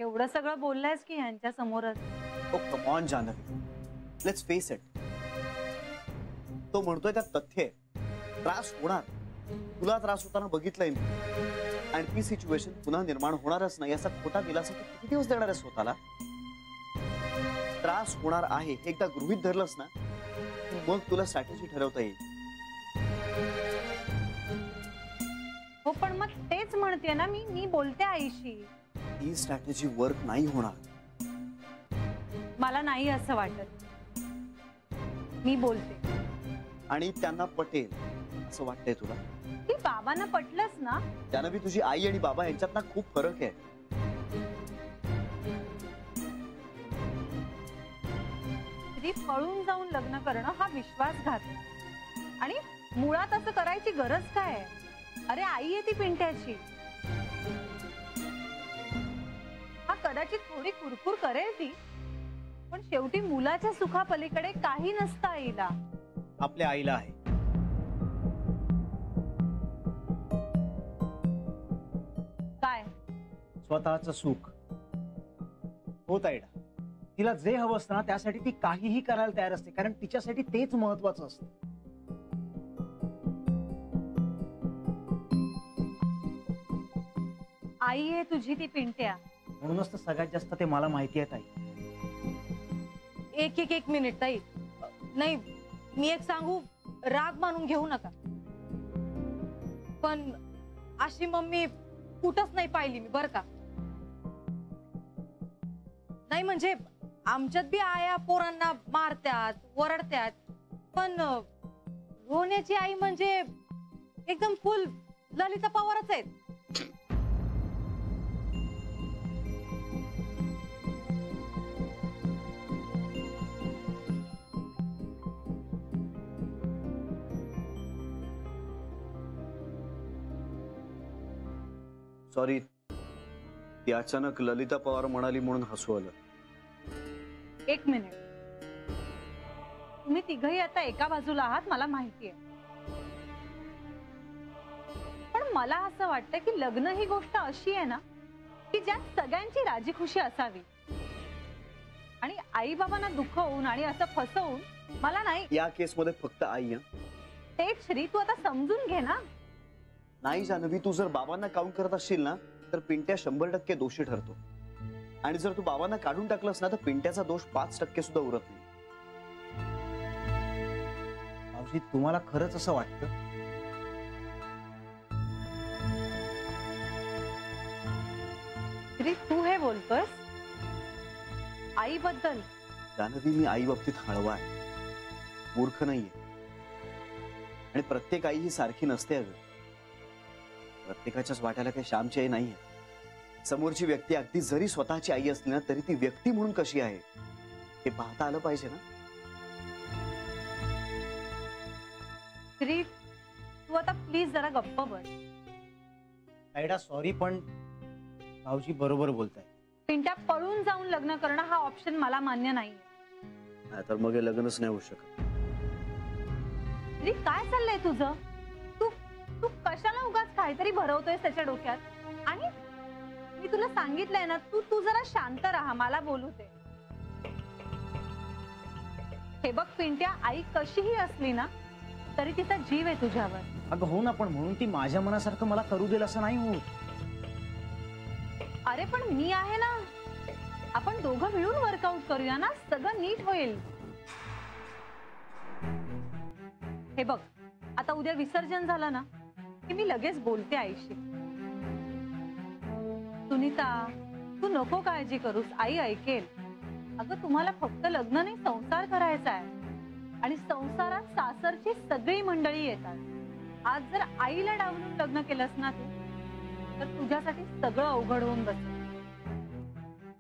एवढं सगळं बोललायस की ह्यांच्या समोरच? Oh come on Janhavi, let's face it. तो म्हणतोय त्यात तथ्य आहे. त्रास होणार, तुला त्रास होताना बघितलंय मी, आणि ती सिच्युएशन पुन्हा निर्माण होणारच नाही असा खोटा दिलासा तू किती दिवस देणार आहेस स्वतःला? त्रास होणार आहे हे एकदा गृहीत धरलंस ना, मग तुला स्ट्रॅटेजी ठरवता येईल. हो पण मग तेच म्हणते ना मी बोलते आईशी. ही स्ट्रॅटेजी वर्क नाही होणार. मला नाही असं वाटत. मी बोलते आणि त्यांना पटेल असं वाटतंय तुला? की बाबांना पटलंच ना. जानवी, तुझी आई आणि बाबा यांच्यात ना खूप फरक आहे. पळून जाऊन लग्न करणं हा विश्वासघात आहे. आणि मुळात असं करायची गरज काय आहे? अरे आई आहे ती पिंट्याची. हा कदाचित थोडी कुरकुर करेल ती, पण शेवटी मुलाच्या सुखापलीकडे काही नसतं आईला. आपल्या आईला आहे. काय? स्वतःचं सुख. हो ताईडा, तिला जे हवं असतं ना त्यासाठी ती काहीही करायला तयार असते, कारण तिच्यासाठी तेच महत्वाचं असतं. आई आहे तुझी ती पिंट्या. म्हणूनच तर सगळ्यात जास्त ते मला माहिती आहे ताई. एक मिनिट ताई. नाही, मी एक सांगू, राग मानून घेऊ नका, पण अशी मम्मी कुठंच नाही पाहिली मी, बर का? नाही म्हणजे आमच्यात बी आया पोरांना मारत्यात, वरडत्यात, पण रोहण्याची आई म्हणजे एकदम फुल ललिता पवारच आहेत. सॉरी, ती अचानक ललिता पवार म्हणाली म्हणून हसू आलं. एक मिनिट, तुम्ही तिघही आता एका बाजूला आहात मला माहितीये, पण मला असं वाटतं की लग्न ही गोष्ट अशी आहे ना की ज्यात सगळ्यांची राजी खुशी असावी. आणि आई बाबांना दुःख होऊन आणि असं फसवून मला नाही. या केस मध्ये फक्त आई. तेच श्री, तू आता समजून घे ना. नाही जानवी, तू जर बाबांना काउंट करत असशील ना तर पिंट्या 100% दोषी ठरतो, आणि जर तू बाबांना काढून टाकलंस ना तर पिंट्याचा दोष 5% सुद्धा उरत नाही. मावशी, तुम्हाला खरंच असं वाटतं? श्री, तू हे बोलतोयस आई बद्दल? जानवी, मी आई बाबतीत हळवा आहे, मूर्ख नाहीये. आणि प्रत्येक आई ही सारखी नसते. अगं, प्रत्येकाच्याच वाट्याला काही श्यामची आई नाहीये. समोरची व्यक्ती अगदी जरी स्वतःची आई असली ना तरी ती व्यक्ती म्हणून कशी आहे हे पाहता आलं पाहिजे ना. श्री, तू आता प्लीज जरा गप्प बस. ताईडा सॉरी, पण भाऊजी बरोबर बोलताय. पिंट्या, पळून जाऊन लग्न करणं हा ऑप्शन मला मान्य नाही. तर मग हे लग्नच नाही होऊ शकत. श्री, काय चाललंय तुझं? तू कशाला उगाच काहीतरी भरवतोयस त्याच्या डोक्यात? आणि मी तुला सांगितलंय ना, तू जरा शांत राहा, मला बोलू दे. हे बघ पिंट्या, आई कशीही असली ना तरी तिचा जीव आहे तुझ्यावर. अगं हो ना, पण म्हणून ती माझ्या मनासारखं मला करू देईल असं नाही होत. अरे पण मी आहे ना, आपण दोघं मिळून वर्कआउट करूया ना, सगळं नीट होईल. हे बघ, आता उद्या विसर्जन झालं ना की मी लगेच बोलते आईशी. सुनीता, तू नको काळजी करूस, आई ऐकेल. अगं, तुम्हाला फक्त लग्न नाही, संसार करायचा आहे, आणि संसारात सासरची सगळी मंडळी येतात. आज जर आईला डावलून लग्न केलंस ना तू तर तुझ्यासाठी सगळं अवघड होऊन बसेल.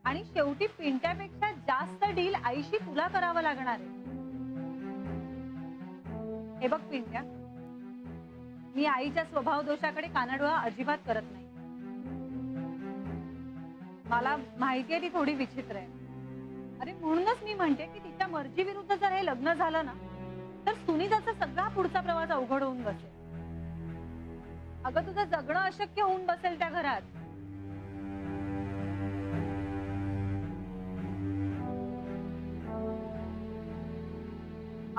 आणि शेवटी पिंट्यापेक्षा जास्त डील आईशी तुला करावं लागणार आहे. हे बघ पिंट्या, मी आईच्या स्वभाव दोषाकडे कानाडोळा अजिबात करत नाही. मला माहितीये ती थोडी विचित्र आहे. अरे म्हणूनच मी म्हणते की तिच्या मर्जी विरुद्ध जर हे लग्न झालं ना तर सुनीताचा सगळा पुढचा प्रवास अवघड होऊन बसेल. अगं, तुझं जगणं अशक्य होऊन बसेल त्या घरात.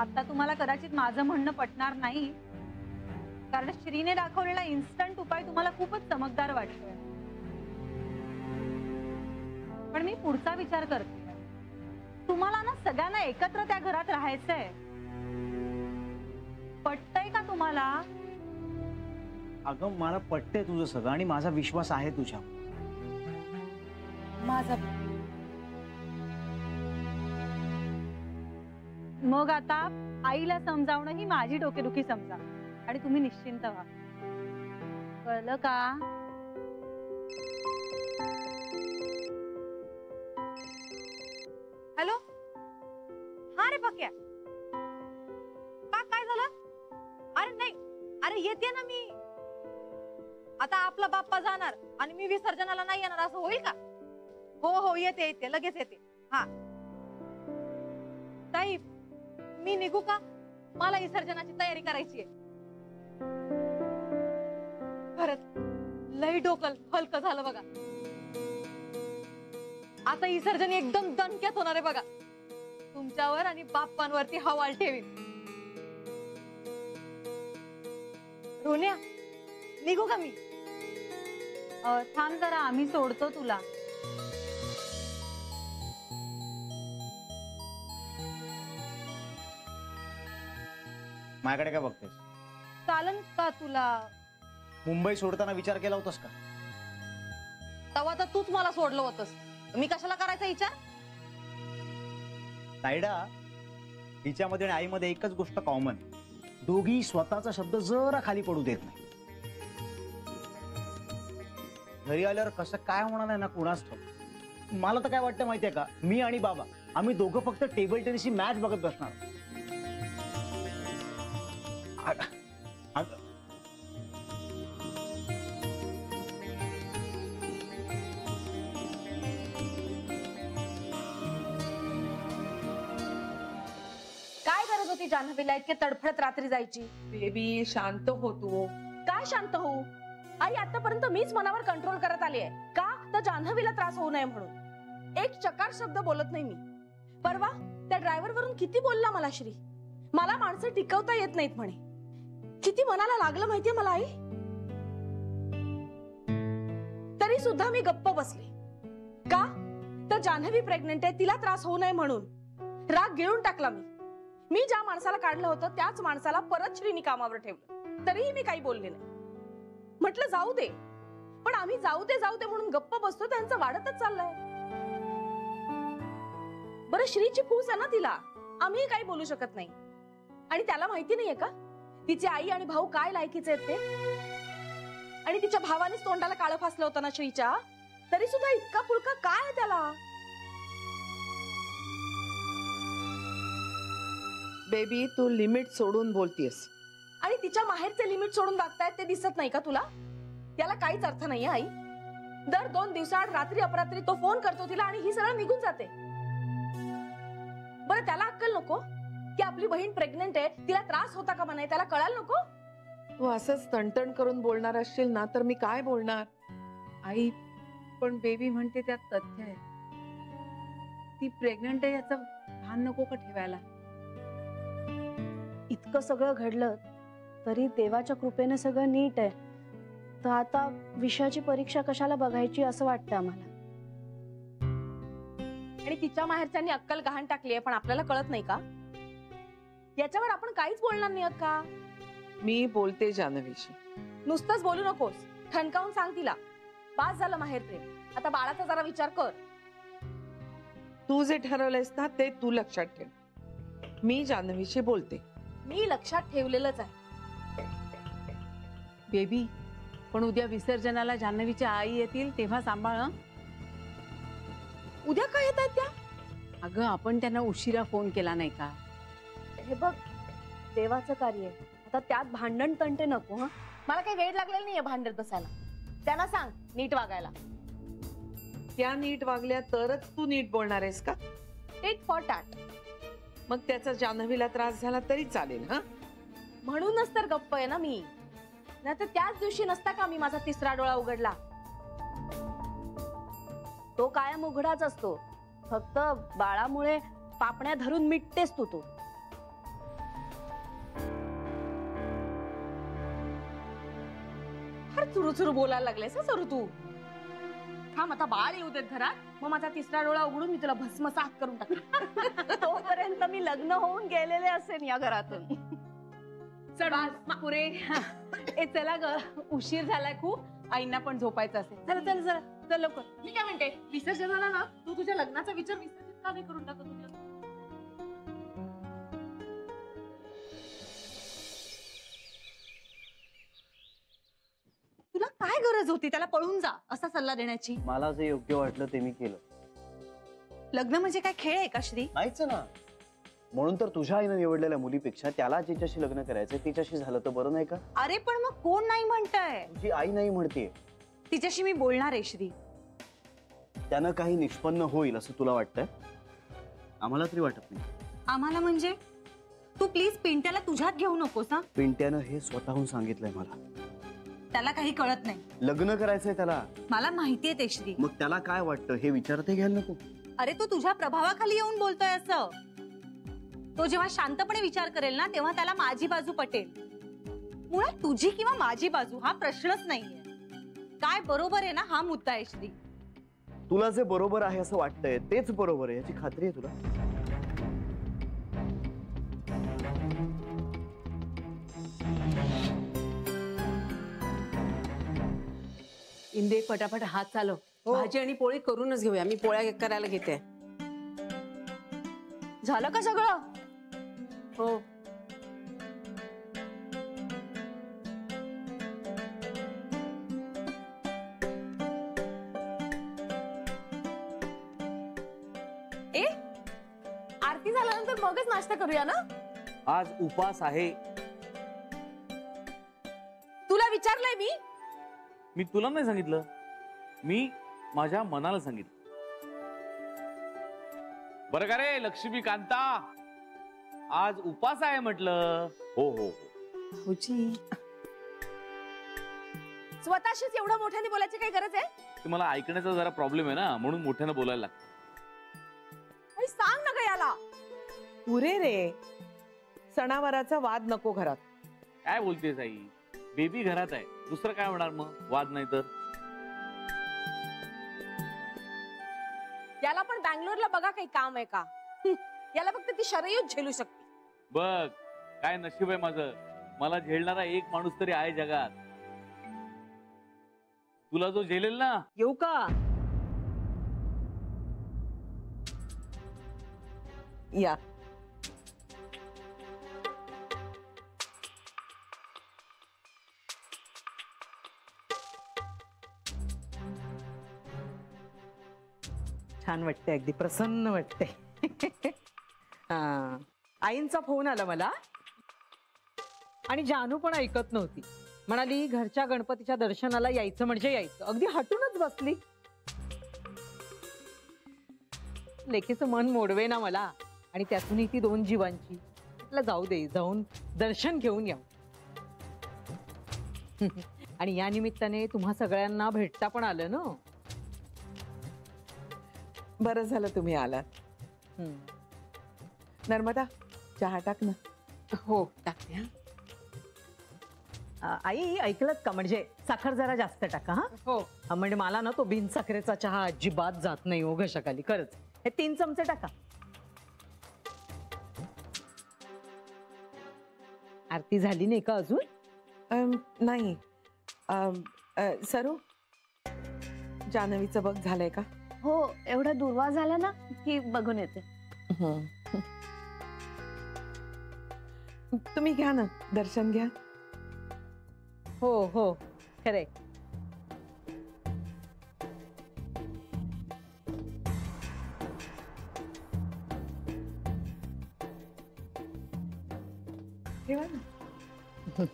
आता तुम्हाला कदाचित माझं म्हणणं पटणार नाही, कारण श्रीने दाखवलेला इन्स्टंट उपाय तुम्हाला खूपच चमकदार वाटतोय. पण मी पुढचा विचार करते. तुम्हाला ना सगळ्यांना एकत्र त्या घरात राहायचंय. पटतंय का तुम्हाला? अगं मला पटतंय तुझं सगळं आणि माझा विश्वास आहे तुझ्या. माझा मग आता आईला समजावणं ही माझी डोकेदुखी समजा आणि तुम्ही निश्चिंत व्हा. कळलं का? हॅलो, हा रे पक्या, काय झालं? अरे नाही, अरे येते ना मी. आता आपला बाप्पा जाणार आणि मी विसर्जनाला नाही येणार असं होईल का? हो येते लगेच येते. हा ताई, मी निघू का? मला विसर्जनाची तयारी करायची आहे. खरंच लई डोकं हलकं झालं बघा. आता विसर्जन एकदम दणक्यात होणार आहे बघा. तुमच्यावर आणि बाप्पांवरती हवाल ठेवीन. रोन्या, निघू का मी? थांब जरा, आम्ही सोडतो तुला. माझ्याकडे काय बघतेस? चालन का तुला? मुंबई सोडताना विचार केला होतास का? तेव्हा तर तूच मला सोडलं होतंस. मी कशाला करायचा विचार? तायडा, हिच्यामध्ये आणि आईमध्ये एकच गोष्ट कॉमन. दोघी स्वतःचा शब्द जरा खाली पडू देत नाही. घरी आल्यावर कसं काय होणार आहे ना कुणाच ठाऊक. मला तर काय वाटतं माहितीये का, मी आणि बाबा आम्ही दोघं फक्त टेबल टेनिसची मॅच बघत बसणार. काय गरज होती जान्हवीला इतके तडफडत रात्री जायची? बेबी शांत हो तू. काय शांत होऊ? आई, आतापर्यंत मीच मनावर कंट्रोल करत आली आहे. का? तर जान्हवीला त्रास होऊ नये म्हणून. एक चकार शब्द बोलत नाही मी. परवा त्या ड्रायव्हर वरून किती बोलला मला श्री. मला माणसं टिकवता येत नाहीत म्हणे. किती मनाला लागलं माहितीये मला आई. तरी सुद्धा मी गप्प बसले. का? तर जान्हवी प्रेग्नेंट आहे, तिला त्रास होऊ नये म्हणून. राग गिळून टाकला मी. मी ज्या माणसाला काढलं होतं त्याच माणसाला परत श्रीनी कामावर ठेवलं. तरीही मी काही बोलले नाही. म्हटलं जाऊ दे. पण आम्ही जाऊ दे म्हणून गप्प बसतो, त्यांचं वाढतच चाललंय. बरं, श्रीची फूस आहे ना तिला, आम्ही काही बोलू शकत नाही. आणि त्याला माहिती नाहीये का तिची आई आणि भाऊ काय लायकीचे आहेत ते? आणि तिच्या भावानेच तोंडाला काळं फासलं होतं ना श्रीच्या. तरी सुद्धा इतका पुळका काय आहे त्याला? बेबी तू लिमिट सोडून बोलतीयस. आणि तिच्या माहेरचे लिमिट सोडून वागतायत ते दिसत नाही का तुला? याला काहीच अर्थ नाहीये आई. दर 2 दिवसाआड रात्री अपरात्री तो फोन करतो तिला आणि ही सरळ निघून जाते. बरं, त्याला अक्कल नको की आपली बहीण प्रेग्नेंट आहे, तिला त्रास होता का म्हणे, त्याला कळायला नको? तू असंच तणतण करून बोलणार असशील ना तर मी काय बोलणार. आई, पण बेबी म्हणते त्यात तथ्य आहे. ती प्रेग्नंट आहे याचं भान नको का ठेवायला? इतकं सगळं घडलं तरी देवाच्या कृपेने सगळं नीट आहे. तर आता विषयाची परीक्षा कशाला बघायची असं वाटतं आम्हाला. आणि तिच्या माहेरच्यांनी अक्कल गहाण टाकली आहे, पण आपल्याला कळत नाही का? याच्यावर आपण काहीच बोलणार नाही आहोत का? मी बोलते जान्हवीशी. नुसतंच बोलू नकोस, ठणकावून सांग तिला. बास झालं माहेर प्रेम, आता बाळाचा जरा विचार कर. तू जे ठरवलंयस ना ते तू लक्षात ठेव. मी जान्हवीशी बोलते. मी लक्षात ठेवलेलंच आहे. बेबी, पण उद्या विसर्जनाला जान्हवीच्या आई येतील तेव्हा सांभाळ हं. उद्या काय येत आहेत त्या? अगं, आपण त्यांना उशिरा फोन केला नाही का? हे बघ, देवाचं कार्य आहे. आता त्यात भांडण तंटे नको. हं, मला काही वेळ लागलेला नाहीये भांडत बसायला. त्यांना सांग नीट वागायला. त्या नीट वागल्या तरच तू नीट बोलणार आहेस का? Tit for tat. मग त्याचा जान्हवीला त्रास झाला तरी चालेल. हा, म्हणूनच तर गप्प आहे ना मी. नाही तर त्याच दिवशी नसता का मी माझा 3रा डोळा उघडला. तो कायम उघडाच असतो. फक्त बाळामुळे पापण्या धरून मिटतेस तू. चुरू बोलायला लागलेस हं, सरू तू. थांब आता बाळ येऊ देत घरात, मग माझा तिसरा डोळा उघडून मी तुला भस्मसात करून टाकते. तोपर्यंत मी लग्न होऊन गेलेले असेल या घरातून. पुरे ए चला ग, उशीर झालाय खूप, आईंना पण झोपायचं असेल. चला चला चला चल लवकर. मी काय म्हणते, विसर्जनाला ना तू तुझ्या लग्नाचा विचार विसर्जित का नाही करून टाकत तुझ्या? तुला काय गरज होती त्याला पळून जा असा सल्ला देण्याची? मला जे योग्य वाटलं ते मी केलं. लग्न म्हणजे काय खेळ आहे का श्री? नाहीच ना. म्हणून तर तुझ्या आईनं निवडलेल्या मुलीपेक्षा त्याला जिच्याशी लग्न करायचंय तिच्याशी झालं तर बरं नाही का? अरे पण मग कोण नाही म्हणतंय? तुझी आई नाही म्हणते. तिच्याशी मी बोलणार आहे श्री. त्यानं काही निष्पन्न होईल असं तुला वाटतंय? आम्हाला तरी वाटत नाही. आम्हाला म्हणजे? तू प्लीज पिंट्याला तुझ्यात घेऊ नकोस. पिंट्यानं हे स्वतःहून सांगितलंय मला. त्याला काही कळत नाही. लग्न करायचंय त्याला. मला माहितीये ते श्री. मग त्याला काय वाटतं हे विचारते घ्यायला नको. अरे तो तुझ्या प्रभावाखाली येऊन बोलतोय असं. तो जेव्हा शांतपणे विचार करेल ना तेव्हा त्याला माझी बाजू पटेल. मुळात तुझी किंवा माझी बाजू हा प्रश्नच नाहीये. काय बरोबर आहे ना हा मुद्दा आहे श्री. तुला जे बरोबर आहे असं वाटतंय तेच बरोबर आहे याची खात्री आहे तुला? इंदे फटाफट हात चालव. भाजी आणि पोळी करूनच घेऊया. मी पोळ्या करायला घेते. झालं का सगळं? हो. ए आरती झाल्यानंतर मगच नाश्ता करूया ना? आज उपास आहे. तुला विचारलंय मी. मी तुला नाही सांगितलं, मी माझ्या मनाला सांगितलं. बरं का रे लक्ष्मी कांता, आज उपास आहे म्हटलं. हो हो हो. स्वतःशीच एवढं मोठ्याने बोलायची काही गरज आहे? ते मला ऐकण्याचा जरा प्रॉब्लेम आहे ना, म्हणून मोठ्यानं बोलायला लागतं. काही सांग ना ग याला. पुरे रे, सणावाराचा वाद नको घरात. काय बोलतेस आई? बेबी घरात आहे, दुसरं काय होणार मग? वाद नाही तर. याला पण बँगलोरला बघा काही काम आहे का? याला फक्त ती शरयूच झेलू शकते. बघ काय नशीब आहे माझं, मला झेलणारा एक माणूस तरी आहे जगात. तुला जो झेलेल ना. येऊ का? या छान वाटते, अगदी प्रसन्न वाटते. हा, आईंचा फोन आला मला आणि जानू पण ऐकत नव्हती. म्हणाली घरच्या गणपतीच्या दर्शनाला यायचं म्हणजे यायचं. अगदी हटूनच बसली. लेकीचं मन मोडवे ना मला, आणि त्यातूनही ती 2 जीवांची. म्हटलं जाऊ दे, जाऊन दर्शन घेऊन येऊ. आणि या निमित्ताने तुम्हा सगळ्यांना भेटता पण आलं ना. बरं झालं तुम्ही आलात. नर्मदा, चहा टाक ना. हो टाकते. आई ऐकलत का, म्हणजे साखर जरा जास्त टाका. हा हो. म्हणजे मला ना तो बिन साखरेचा चहा अजिबात जात नाही हो घशाखाली. खरंच. हे 3 चमचे टाका. आरती झाली नाही का अजून? नाही. सरू, जान्हवीचं बघ झालंय का? हो, एवढा दुर्वा झाला ना की बघून येते. तुम्ही घ्या ना, दर्शन घ्या. हो हो खरंय.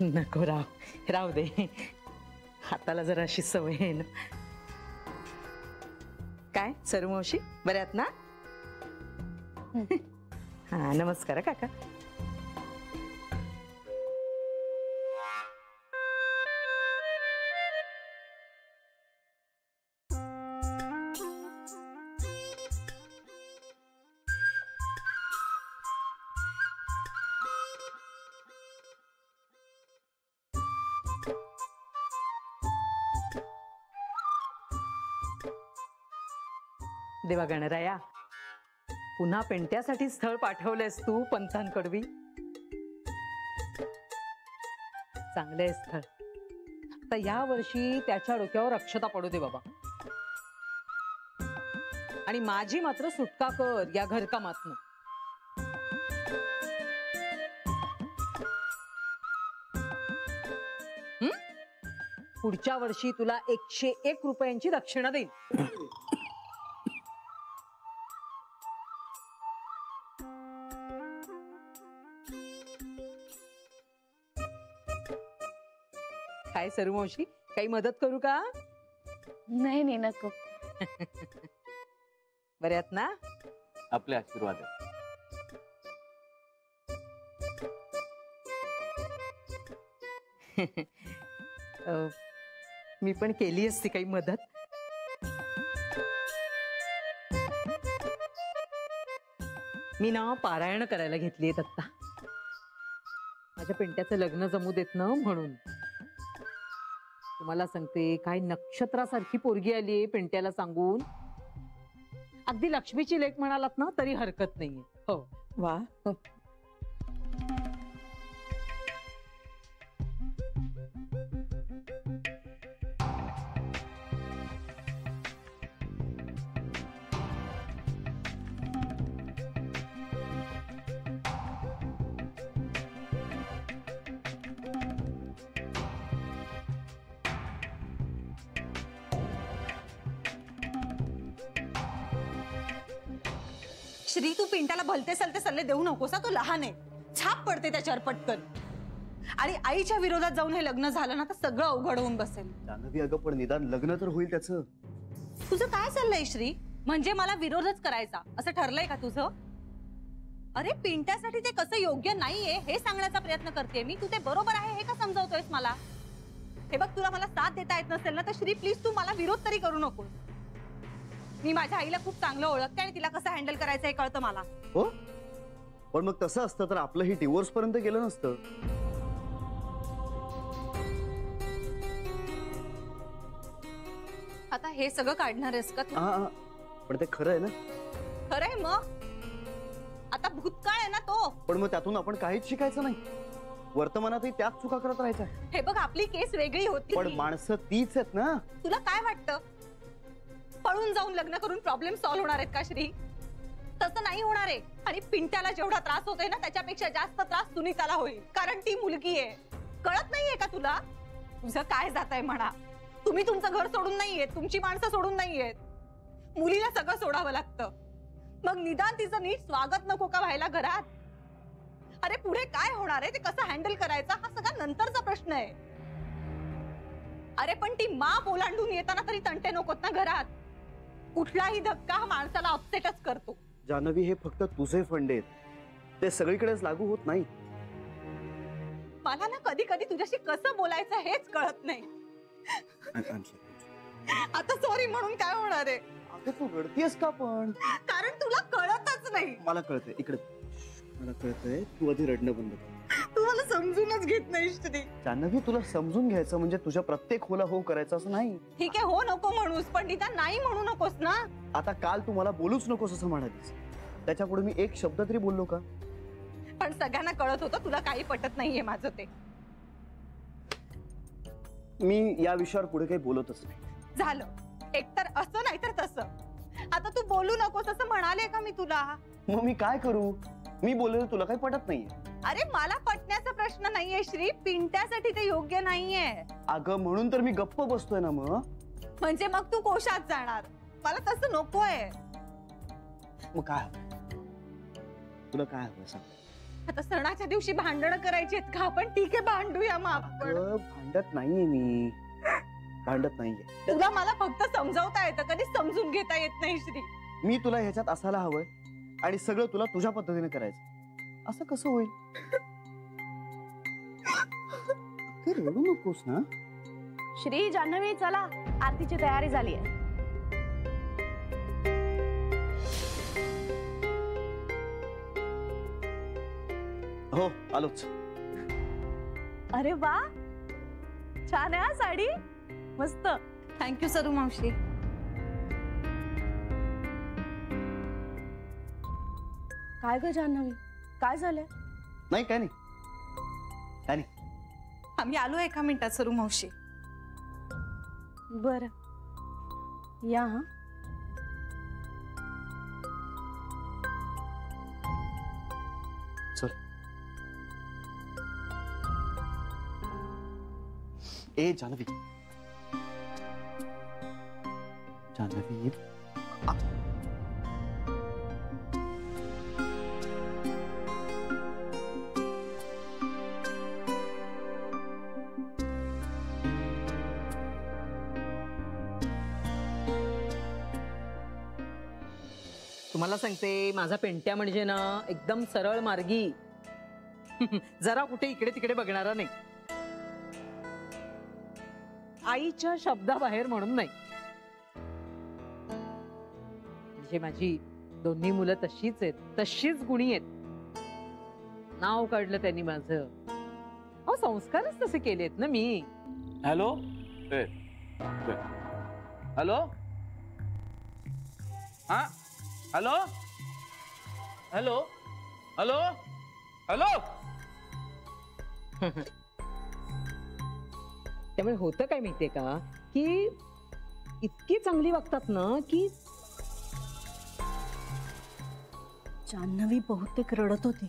नको राहू दे. हाताला जरा अशी सवय आहे ना. काय सरू मावशी, बऱ्यात ना? हा, नमस्कार काका. देवा गणराया, पुन्हा पेंट्यासाठी स्थळ पाठवलंयस तू पंथांकडवी. चांगलंय स्थळ. तर या वर्षी त्याच्या डोक्यावर अक्षता पडू दे बाबा. आणि माझी मात्र सुटका कर या घरकामातनं. पुढच्या वर्षी तुला 101 रुपयांची दक्षिणा देईन. काय सरू मावशी, काही मदत करू का? नाही नाही नको. बऱ्यात ना? आपले आशीर्वाद आहेत. मी पण केली असती काही मदत. मी ना पारायण करायला घेतली आता. माझ्या पेंट्याचं लग्न जमू देत ना म्हणून. तुम्हाला सांगते, काय नक्षत्रासारखी पोरगी आलीये पेंट्याला सांगून. अगदी लक्ष्मीची लेक म्हणालात ना तरी हरकत नाहीये. हो वा. श्री, तू पिंटाला भलते सलते सल्ले देऊ नकोस. तो लहान आहे, छाप पडते त्याच्यावर पटकन. आणि आईच्या विरोधात जाऊन हे लग्न झालं ना तर सगळं अवघड होऊन बसेल. जान्हवी अगं, पण निदान लग्न तर होईल त्याचं. तुझं काय चाललंय श्री? म्हणजे मला विरोधच करायचा असं ठरलंय का तुझं? अरे पिंट्यासाठी ते कसं योग्य नाहीये हे सांगण्याचा प्रयत्न करते मी. तू ते बरोबर आहे हे का समजावतोयस मला? हे बघ, तुला मला साथ देता येत नसेल ना तर श्री प्लीज तू मला विरोध तरी करू नकोस. मी माझ्या आईला खूप चांगलं ओळखते आणि तिला कसं हँडल करायचं हे कळतं मला. हो, पण मग तसं असतं तर आपलं ही डिवोर्स पर्यंत गेलं नसतं. आता हे सगळं काढणार आहेस का तू? पण ते खरं आहे ना? खरंय. मग आता भूतकाळ आहे ना तो. पण मग त्यातून आपण काहीच शिकायचं नाही. वर्तमानातही त्याच चुका करत राहायच्या. हे बघ, आपली केस वेगळी होती. पण माणसं तीच आहेत ना. तुला काय वाटतं पळून जाऊन लग्न करून प्रॉब्लेम सॉल्व्ह होणार आहेत का श्री? तसं नाही होणार आहे. आणि पिंट्याला जेवढा त्रास होतोय ना त्याच्यापेक्षा जास्त त्रास सुनीताला होईल, कारण ती मुलगी आहे. कळत नाहीये का तुला? तुझं काय जात आहे म्हणा. तुम्ही तुमचं घर सोडून नाहीयेत, तुमची माणसं सोडून नाहीयेत. मुलीला सगळं सोडावं लागतं. मग निदान तिचं नीट स्वागत नको का व्हायला घरात? अरे पुढे काय होणार आहे ते कसं हँडल करायचं हा सगळा नंतरचा प्रश्न आहे. अरे पण ती माप ओलांडून येताना तरी तंटे नकोत ना घरात. कुठलाही धक्का हा माणसाला अपसेटच करतो. जान्हवी, हे फक्त तुझे फंडे आहेत, ते सगळीकडेच लागू होत नाही. मला ना कधी कधी तुझ्याशी कसं बोलायचं हेच कळत नाही. आता सॉरी म्हणून काय होणार आहे? अगं तू रडतीयस का पण? कारण तुला कळतच नाही. मला कळतंय, इकडे मला कळतंय. तू आधी रडणं बंद कर. तू मला समजूनच घेत नाही श्री. जान्हवी, तुला समजून घ्यायचं म्हणजे तुझ्या प्रत्येक होला हो करायचं असं नाही. ठीक आहे, हो नको म्हणूस, पण निदान नाही म्हणू नकोस ना. आता काल तू मला बोलूच नकोस असं म्हणालीस, त्याच्यापुढे मी एक शब्द तरी बोललो का? पण सगळ्यांना कळत होतं तुला काही पटत नाहीये माझं ते. मी या विषयावर पुढे काही बोलतच नाही. झालं, एकतर असं नाहीतर तसं. आता तू बोलू नकोस असं म्हणाले का मी तुला? मग मी काय करू? मी बोललेलं तुला काही पटत नाहीये. अरे मला पटण्याचा प्रश्न नाहीये श्री, पिंट्यासाठी ते योग्य नाहीये. अगं म्हणून तर मी गप्प बसतोय ना. मग म्हणजे मग तू कोशात जाणार? मला तसं नकोय. मग काय हवं तुला? काय हवं सांग. आता सणाच्या दिवशी भांडणं करायची आहेत का आपण? ठीक आहे, भांडूया मग आपण. भांडत नाहीये मी, भांडत नाहीये. तुला मला फक्त समजावता येतं, कधी समजून घेता येत नाही श्री. मी तुला ह्याच्यात असायला हवंय आणि सगळं तुला तुझ्या पद्धतीने करायचं. असं कसं होईल? रडू नकोस ना. श्री, जान्हवी, चला आरतीची तयारी झाली आहे. हो आलोच. अरे वा, छान आहे हा साडी, मस्त. थँक्यू सरू मावशी. काय ग जान्हवी, काय झालंय? नाही काय नाही काय नाही. आम्ही आलो एका मिनिटात सरू मावशी. बर या. हा चल. ए जान्हवी, जान्हवी तुम्हाला सांगते, माझा पेंट्या म्हणजे ना एकदम सरळ मार्गी. जरा कुठे इकडे तिकडे बघणारा नाही. आईच्या शब्दाबाहेर म्हणून नाही. म्हणजे माझी दोन्ही मुलं तशीच आहेत, तशीच गुणी आहेत. नाव काढलं त्यांनी माझं. अहो संस्कारच तसे केलेत ना मी. हॅलो हॅलो हा हॅलो हॅलो हॅलो हॅलो. त्यामुळे होतं काय माहितीये का, की इतकी चांगली वागतात ना की जान्हवी बहुतेक रडत होती.